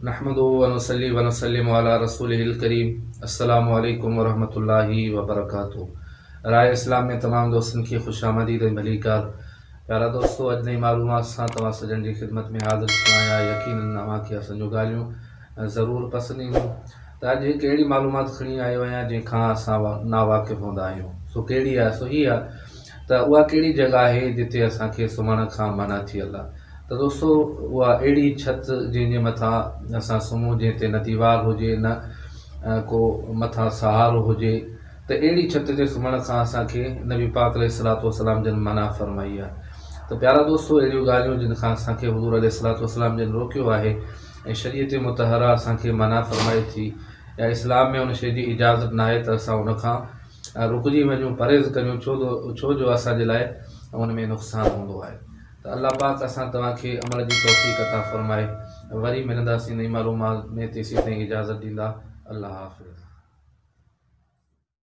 नहमदुहु व नुसल्ली व नुसल्लिमु अला रसूलिहिल करीम। अस्सलामु अलैकुम व रहमतुल्लाहि व बरकातुहू। राय इस्लाम में तमाम दोस्तन की खुशामदीद ऐं भलीकार। प्यारा दोस्तों, अॼु नई मालूमात सां तव्हां सॼण जी ख़िदमत में हाज़िर थियो आहियां। यकीनन अव्हांखे असांजूं ॻाल्हियूं ज़रूरु पसंदि ईंदियूं। त अॼु हिकु अहिड़ी मालूमात खणी आयो आहियां जंहिंखां असां नावाक़िफ़ हूंदा आहियूं। सो कहिड़ी आहे? सो हीअ आहे त उहा कहिड़ी जॻह आहे जिते असांखे सुम्हण खां मना थियल आहे। त दोस्तों, उहा अहिड़ी छित जंहिंजे मथां असां सुम्हूं, जंहिं ते न दीवार हुजे, न को मथां सहारो हुजे, त अहिड़ी छित ते सुम्हण खां असांखे नबी पाक अलैहिस्सलातु वस्सलाम जन मना फरमाई आहे। त प्यारा दोस्तों, अहिड़ियूं ॻाल्हियूं जिन खां असांखे हुज़ूर अलैहिस्सलातु वस्सलाम जन रोकियो आहे ऐं शरीयत मुतहरा असांखे मना फरमाए थी, या इस्लाम में उन शइ जी इजाज़त न आहे त असां उनखां रुकिजी वञूं, परहेज़ करियूं, छो जो असांजे लाइ उन में नुक़सानु हूंदो आहे। त अल्लाह पाक असां तव्हांखे अमल जी तौफ़ीक़ अता फ़रमाए। वरी मिलंदासीं नई मालूमात में, तेसीं ताईं इजाज़त ॾींदा। अल्लाह हाफ़िज़।